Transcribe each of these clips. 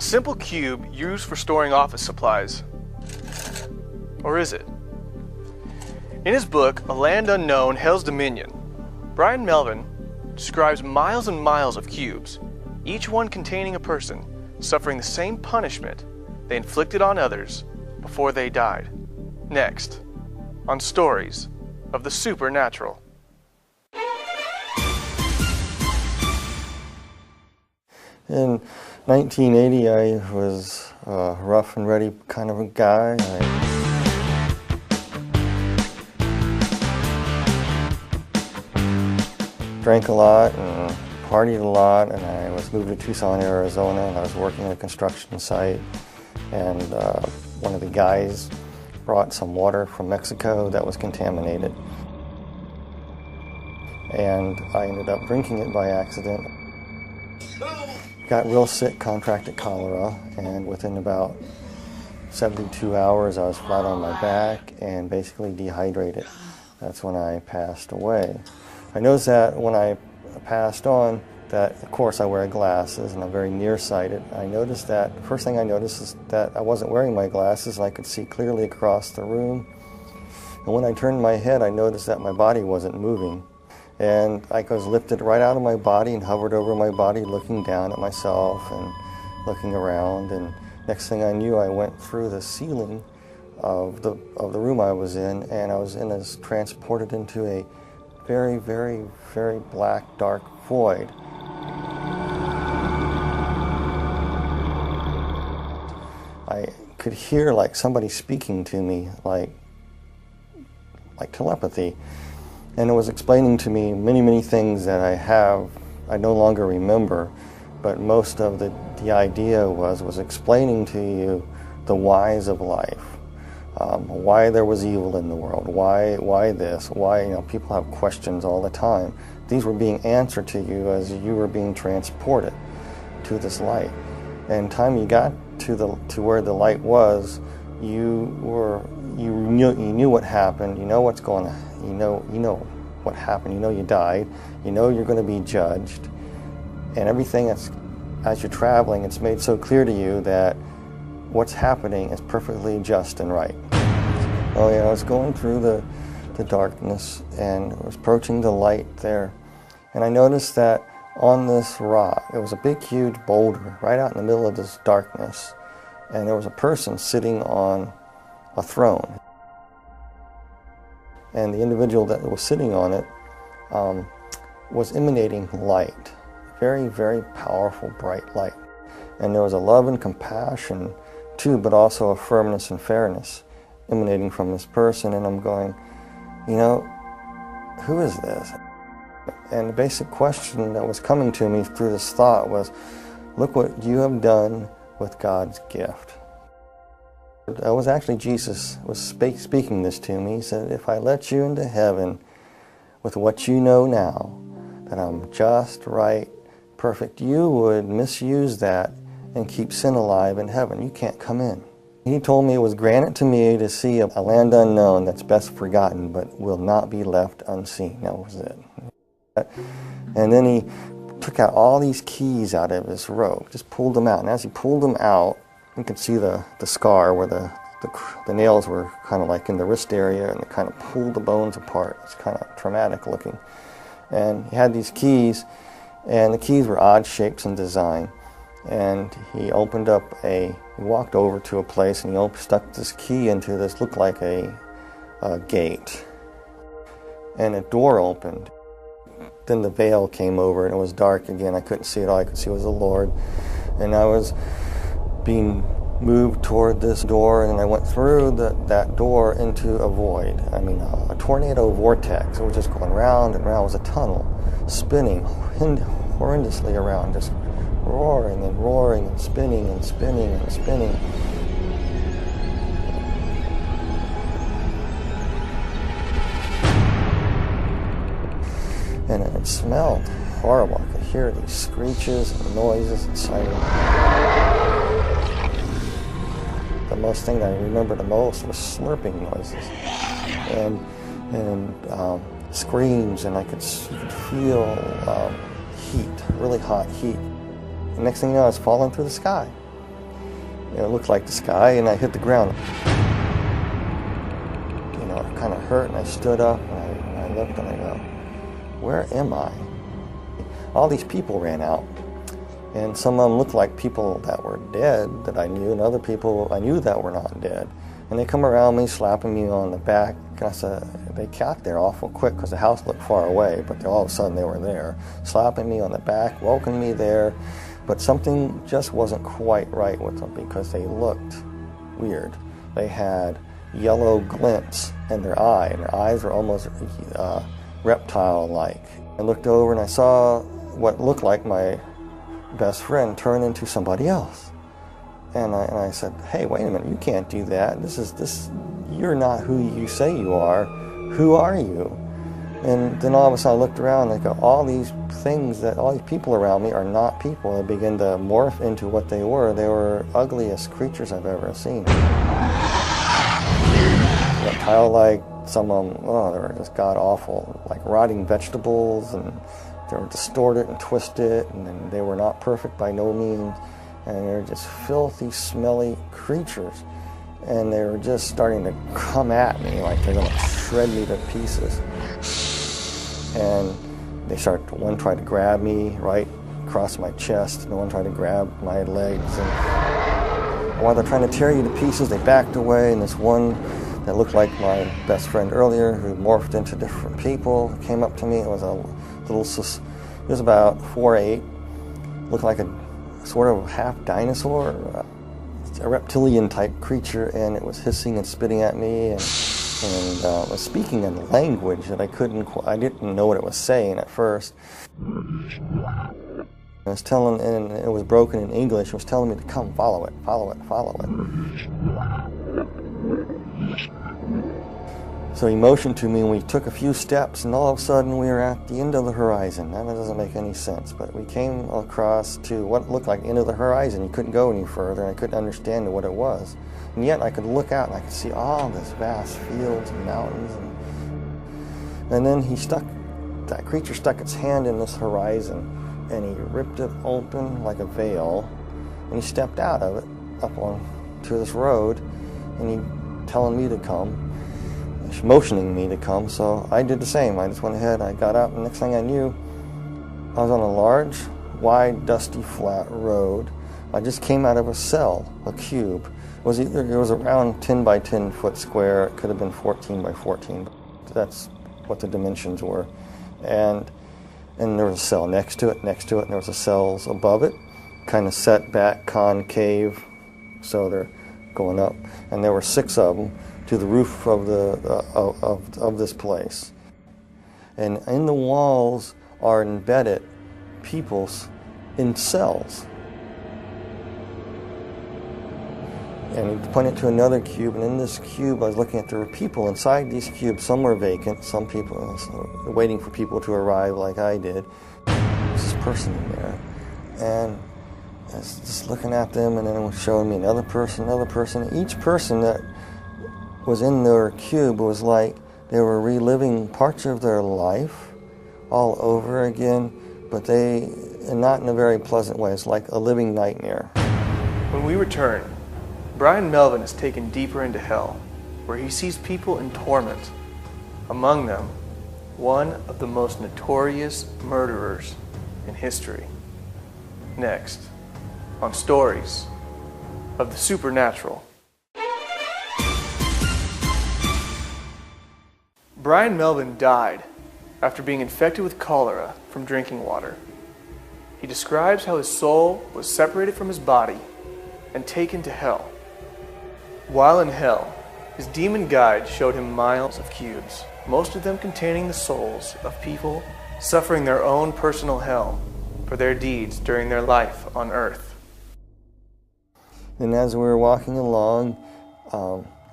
simple cube used for storing office supplies. Or is it? In his book, A Land Unknown, Hell's Dominion, Brian Melvin describes miles and miles of cubes, each one containing a person suffering the same punishment they inflicted on others before they died. Next, on Stories of the Supernatural. In 1980, I was a rough and ready kind of a guy. Drank a lot and partied a lot, and I was moved to Tucson, Arizona, and I was working at a construction site, and one of the guys brought some water from Mexico that was contaminated, and I ended up drinking it by accident. Got real sick, contracted cholera, and within about 72 hours I was flat on my back and basically dehydrated. That's when I passed away. I noticed that when I passed on, that of course I wear glasses and I'm very nearsighted. I noticed that, the first thing I noticed is that I wasn't wearing my glasses and I could see clearly across the room. And when I turned my head, I noticed that my body wasn't moving. And I was lifted right out of my body and hovered over my body, looking down at myself and looking around. And next thing I knew, I went through the ceiling of the room I was in, and I was transported into a very, very, very black, dark void. I could hear like somebody speaking to me, like telepathy. And it was explaining to me many, many things that I no longer remember, but most of the idea was explaining to you the whys of life. Why there was evil in the world, why this, why, people have questions all the time. These were being answered to you as you were being transported to this light. And time you got to where the light was, you knew what happened, you know what's going on, you know what happened, you know you died, you know you're going to be judged, and everything as you're traveling, it's made so clear to you that what's happening is perfectly just and right. Oh yeah, I was going through the darkness and I was approaching the light there, and I noticed that on this rock, it was a big huge boulder right out in the middle of this darkness, and there was a person sitting on a throne. And the individual that was sitting on it was emanating light, very, very powerful, bright light. And there was a love and compassion too, but also a firmness and fairness emanating from this person. And I'm going, who is this? And the basic question that was coming to me through this thought was, look what you have done with God's gift. It was actually Jesus was speaking this to me. He said, if I let you into heaven with what you know now, that I'm just, right, perfect, you would misuse that and keep sin alive in heaven. You can't come in. He told me it was granted to me to see a land unknown that's best forgotten, but will not be left unseen. That was it. And then he took out all these keys out of his robe, just pulled them out. And as he pulled them out, you could see the scar where the nails were kind of like in the wrist area, and it kind of pulled the bones apart. It's kind of traumatic looking. And he had these keys, and the keys were odd shapes and design. And he walked over to a place, and he stuck this key into this, looked like a gate. And a door opened. Then the veil came over, and it was dark again. I couldn't see it. All I could see was the Lord. And I was being moved toward this door, and I went through that door into a void. A tornado vortex. It was just going round and round. It was a tunnel, spinning horrendously around, just roaring and roaring and spinning and spinning and spinning. And it smelled horrible. I could hear these screeches and noises and sirens. The most thing that I remember the most was slurping noises and screams, and you could feel heat, really hot heat. The next thing you know, I was falling through the sky. It looked like the sky, and I hit the ground. You know, it kind of hurt, and I stood up, and I looked, and I go, where am I? All these people ran out, and some of them looked like people that were dead that I knew, and other people I knew that were not dead. And they come around me, slapping me on the back. I said, they got there awful quick because the house looked far away, but all of a sudden they were there, slapping me on the back, welcoming me there. But something just wasn't quite right with them because they looked weird. They had yellow glints in their eye, and their eyes were almost reptile-like. I looked over and I saw what looked like my best friend turn into somebody else. And I said, hey, wait a minute, you can't do that. You're not who you say you are. Who are you? And then all of a sudden I looked around and I go, all these people around me are not people. They begin to morph into what they were. They were ugliest creatures I've ever seen. Reptile-like, some of them, they were just god-awful, like rotting vegetables, and they were distorted and twisted, and then they were not perfect by no means. And they were just filthy, smelly creatures. And they were just starting to come at me like they're going to shred me to pieces. And one tried to grab me right across my chest, and one tried to grab my legs. And while they're trying to tear you to pieces, they backed away, and this one that looked like my best friend earlier, who morphed into different people, came up to me. It was he was about 4'8", looked like a sort of half dinosaur, a reptilian type creature, and it was hissing and spitting at me, and was speaking in a language that I didn't know what it was saying at first. I was telling, and it was broken in English. It was telling me to come, follow it, follow it, follow it. So he motioned to me, and we took a few steps, and all of a sudden we were at the end of the horizon. Now, that doesn't make any sense, but we came across to what looked like the end of the horizon. You couldn't go any further, and I couldn't understand what it was. And yet I could look out, and I could see all this vast fields and mountains. And then that creature stuck its hand in this horizon, and he ripped it open like a veil, and he stepped out of it up onto this road, and he telling me to come, motioning me to come, so I did the same. I just went ahead, I got out, and the next thing I knew, I was on a large, wide, dusty, flat road. I just came out of a cell, a cube. It was around 10 by 10 foot square. It could have been 14 by 14. That's what the dimensions were. And there was a cell next to it, and there was a cells above it, kind of set back, concave, so they're going up. And there were 6 of them to the roof of this place. And in the walls are embedded people in cells. And he pointed to another cube, and in this cube I was looking at, there were people inside these cubes. Some were vacant, some people waiting for people to arrive like I did. There's this person in there, and I was just looking at them, and then it was showing me another person. Each person that was in their cube was like they were reliving parts of their life all over again, but not in a very pleasant way. It's like a living nightmare. When we return, Brian Melvin is taken deeper into hell, where he sees people in torment. Among them, one of the most notorious murderers in history. Next, on Stories of the Supernatural. Brian Melvin died after being infected with cholera from drinking water. He describes how his soul was separated from his body and taken to hell. While in hell, his demon guide showed him miles of cubes, most of them containing the souls of people suffering their own personal hell for their deeds during their life on earth. And as we were walking along,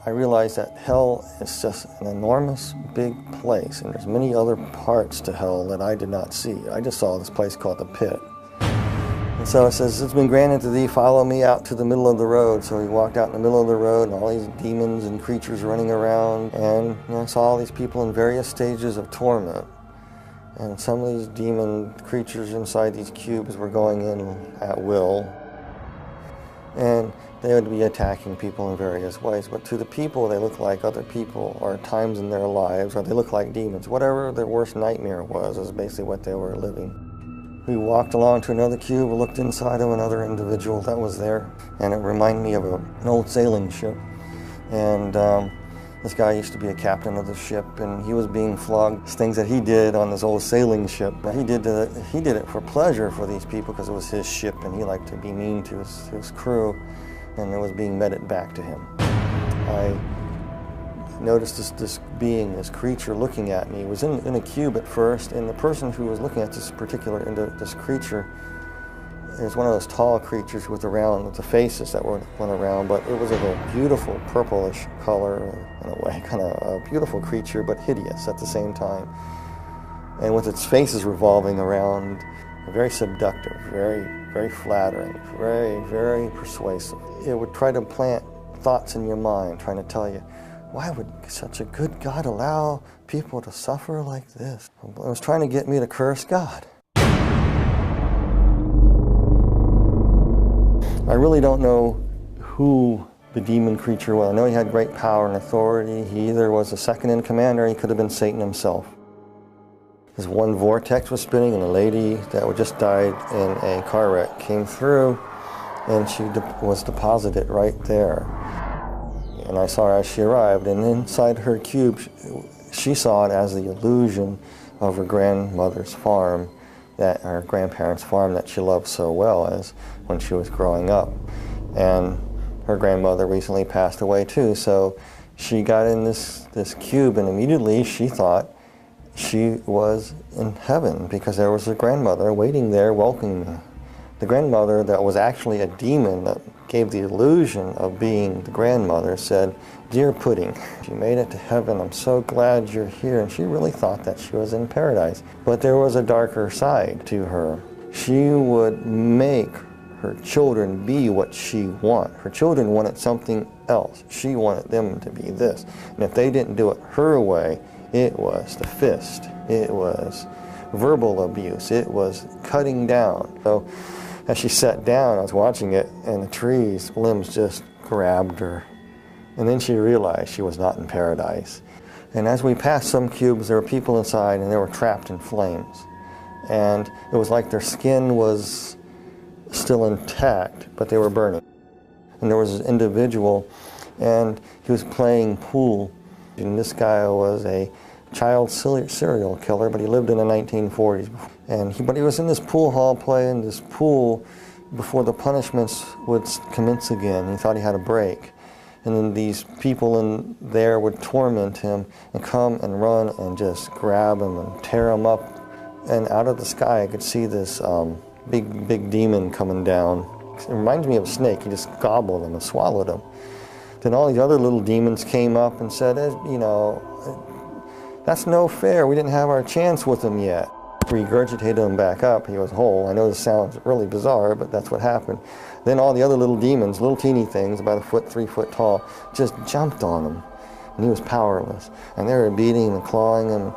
I realized that hell is just an enormous big place, and there's many other parts to hell that I did not see. I just saw this place called the pit. And so it says, it's been granted to thee, follow me out to the middle of the road. So he walked out in the middle of the road, and all these demons and creatures running around, and I saw all these people in various stages of torment. And some of these demon creatures inside these cubes were going in at will. and they would be attacking people in various ways. But to the people, they look like other people, or times in their lives, or they look like demons. Whatever their worst nightmare was is basically what they were living. We walked along to another cube, we looked inside of another individual that was there, and it reminded me of an old sailing ship. And this guy used to be a captain of the ship, and he was being flogged. Things that he did on this old sailing ship, he did it for pleasure for these people because it was his ship, and he liked to be mean to his crew, and it was being meted back to him. I noticed this being, this creature looking at me. It was in a cube at first, and the person who was looking at this creature is one of those tall creatures with the faces that went around, but it was of a beautiful purplish color in a way, kind of a beautiful creature, but hideous at the same time. And with its faces revolving around, very seductive, very, very flattering, very, very persuasive. It would try to plant thoughts in your mind, trying to tell you, why would such a good God allow people to suffer like this? It was trying to get me to curse God. I really don't know who the demon creature was. I know he had great power and authority. He either was a second in command or he could have been Satan himself. This one vortex was spinning, and a lady that had just died in a car wreck came through, and she was deposited right there. And I saw her as she arrived, and inside her cube, she saw it as the illusion of her grandmother's farm, her grandparents' farm that she loved so well as when she was growing up. And her grandmother recently passed away too, so she got in this cube, and immediately she thought she was in heaven because there was a grandmother waiting there welcoming me. The grandmother that was actually a demon that gave the illusion of being the grandmother said, "Dear Pudding, you made it to heaven. I'm so glad you're here." And she really thought that she was in paradise. But there was a darker side to her. She would make her children be what she wanted. Her children wanted something else. She wanted them to be this. And if they didn't do it her way, it was the fist. It was verbal abuse. It was cutting down. So as she sat down, I was watching it, and the tree's limbs just grabbed her. And then she realized she was not in paradise. And as we passed some cubes, there were people inside, and they were trapped in flames. And it was like their skin was still intact, but they were burning. And there was this individual, and he was playing pool. And this guy was a child serial killer, but he lived in the 1940s. But he was in this pool hall playing this pool before the punishments would commence again. He thought he had a break. And then these people in there would torment him and come and run and just grab him and tear him up. And out of the sky I could see this big demon coming down. It reminds me of a snake. He just gobbled him and swallowed him. Then all these other little demons came up and said, that's no fair. We didn't have our chance with him yet. Regurgitated him back up. He was whole. I know this sounds really bizarre, but that's what happened. Then all the other little demons, little teeny things, about 1 foot, 3 foot tall, just jumped on him. And he was powerless. And they were beating him and clawing him.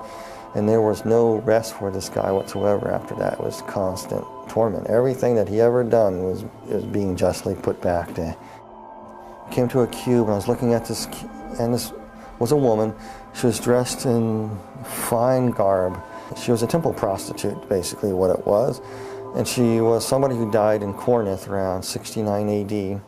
And there was no rest for this guy whatsoever after that. It was constant torment. Everything that he ever done was being justly put back to him. I came to a cube, and I was looking at this, and this was a woman. She was dressed in fine garb. She was a temple prostitute, basically what it was. And she was somebody who died in Corinth around 69 AD.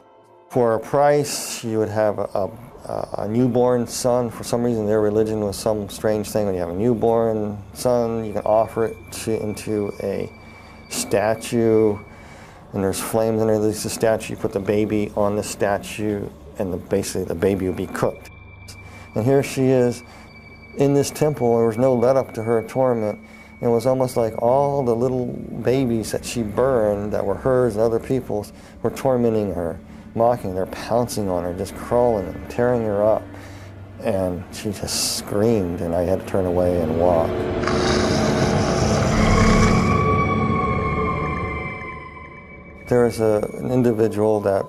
For a price, she would have a newborn son. For some reason, their religion was some strange thing. When you have a newborn son, you can offer it into a statue, and there's flames underneath the statue. You put the baby on the statue, and basically the baby would be cooked. And here she is in this temple. There was no let up to her torment. It was almost like all the little babies that she burned that were hers and other people's were tormenting her, mocking her, pouncing on her, just crawling and tearing her up. And she just screamed, and I had to turn away and walk. There was an individual that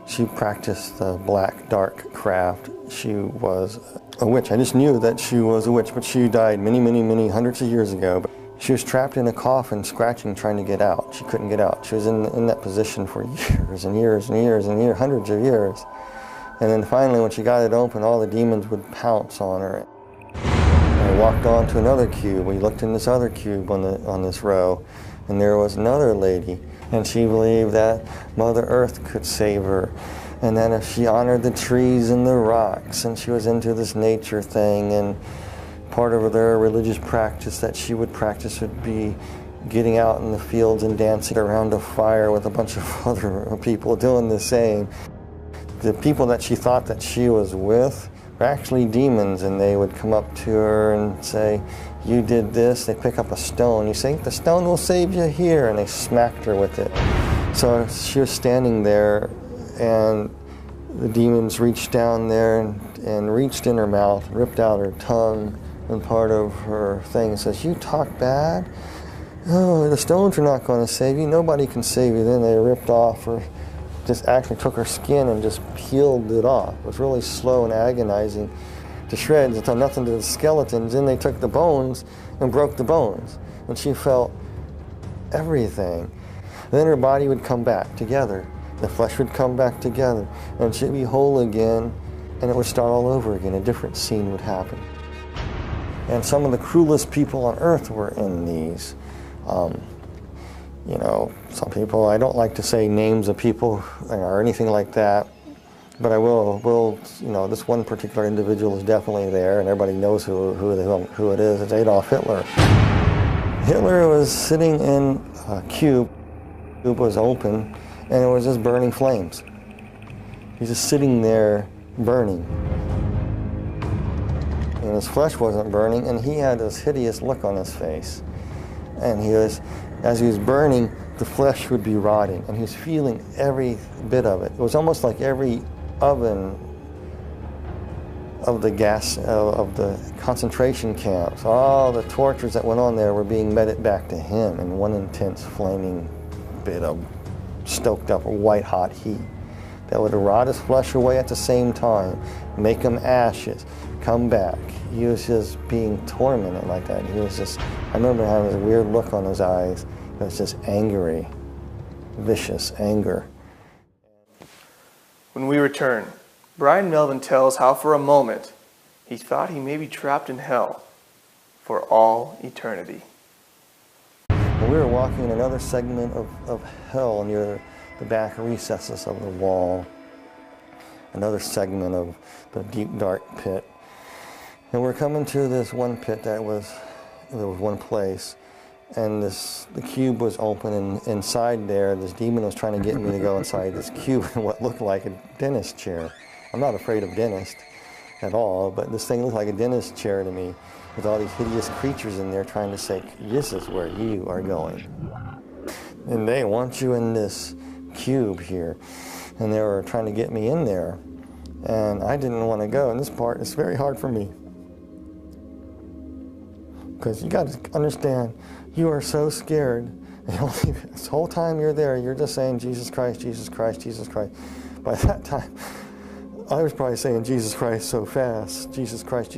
she practiced the black dark craft. She was a witch. I just knew that she was a witch, but she died many hundreds of years ago. But She was trapped in a coffin, scratching, trying to get out. She couldn't get out. She was in that position for years and years and years and years, hundreds of years. And then finally, when she got it open, all the demons would pounce on her. And we walked on to another cube. We looked in this other cube on this row, and there was another lady. And she believed that Mother Earth could save her. And then if she honored the trees and the rocks, and she was into this nature thing, and part of their religious practice that she would practice would be getting out in the fields and dancing around a fire with a bunch of other people doing the same. The people that she thought that she was with were actually demons, and they would come up to her and say, "You did this." They pick up a stone. You say, "The stone will save you here," and they smacked her with it. So she was standing there, and the demons reached down there and reached in her mouth, ripped out her tongue and part of her thing, and says, "You talk bad? Oh, the stones are not going to save you. Nobody can save you." Then they ripped off her, just actually took her skin and just peeled it off. It was really slow and agonizing to shreds. It done nothing to the skeletons. Then they took the bones and broke the bones, and she felt everything. Then her body would come back together. The flesh would come back together, and she'd be whole again, and it would start all over again. A different scene would happen. And some of the cruelest people on earth were in these. You know, some people, I don't like to say names of people or anything like that, but I will, you know, this one particular individual is definitely there, and everybody knows who it is. It's Adolf Hitler. Hitler was sitting in a cube. The cube was open, and it was just burning flames. He's just sitting there burning. And his flesh wasn't burning, and he had this hideous look on his face. And as he was burning, the flesh would be rotting, and he was feeling every bit of it. It was almost like every oven of the gas, of the concentration camps, all the tortures that went on there were being meted back to him in one intense flaming bit of stoked up white hot heat that would rot his flesh away at the same time, make him ashes, come back. He was just being tormented like that. He was just, I remember having this weird look on his eyes. It was just angry, vicious anger. When we return, Brian Melvin tells how for a moment he thought he may be trapped in hell for all eternity. And we were walking in another segment of hell near the back recesses of the wall, another segment of the deep dark pit. And we're coming to this one pit there was one place, and the cube was open, and inside there this demon was trying to get me to go inside this cube in what looked like a dentist chair. I'm not afraid of dentists at all, but this thing looked like a dentist chair to me, with all these hideous creatures in there trying to say, "This is where you are going. And they want you in this cube here." And they were trying to get me in there, and I didn't want to go. And this part is very hard for me, because you got to understand, you are so scared. This whole time you're there, you're just saying, "Jesus Christ, Jesus Christ, Jesus Christ." By that time, I was probably saying "Jesus Christ" so fast, Jesus Christ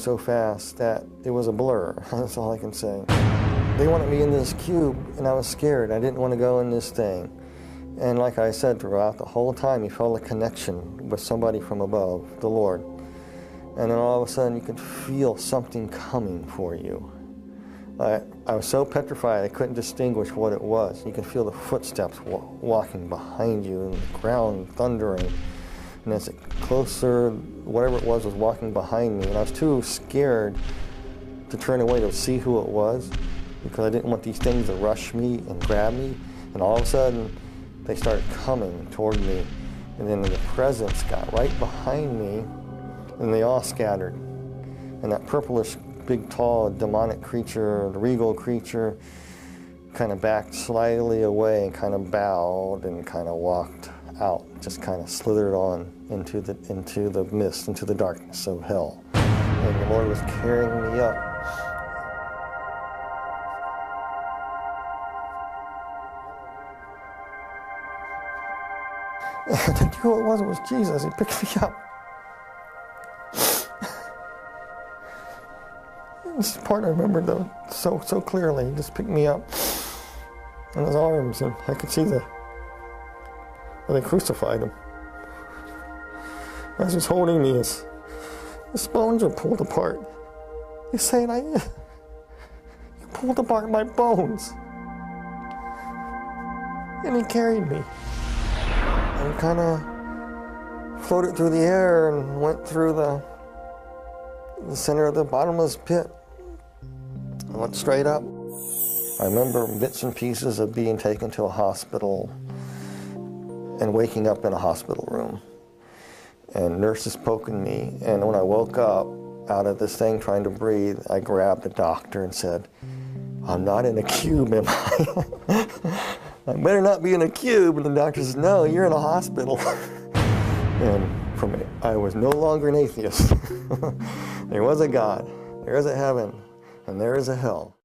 so fast, that it was a blur. That's all I can say. They wanted me in this cube, and I was scared. I didn't want to go in this thing. And like I said, throughout the whole time, you felt a connection with somebody from above, the Lord. And then all of a sudden, you could feel something coming for you. I was so petrified, I couldn't distinguish what it was. You could feel the footsteps walking behind you, and the ground thundering. And as it closer, whatever it was walking behind me. And I was too scared to turn away to see who it was, because I didn't want these things to rush me and grab me. And all of a sudden, they started coming toward me. And then the presence got right behind me, and they all scattered. And that purplish, big, tall, demonic creature, the regal creature, kind of backed slightly away and kind of bowed and kind of walked out, just kind of slithered on into the mist, into the darkness of hell. And the Lord was carrying me up. And I knew who it was. It was Jesus. He picked me up. This part I remember, though, so so clearly. He just picked me up in his arms, and I could see where they crucified him. As he's holding me, his bones are pulled apart. He's saying, you pulled apart my bones. And he carried me. And kind of floated through the air and went through the center of the bottomless pit. I went straight up. I remember bits and pieces of being taken to a hospital and waking up in a hospital room. And nurses poking me. And when I woke up out of this thing trying to breathe, I grabbed the doctor and said, I'm not in a cube, am I? I better not be in a cube. And the doctor says, no, you're in a hospital. And from it, I was no longer an atheist. There was a God, there is a heaven, and there is a hell.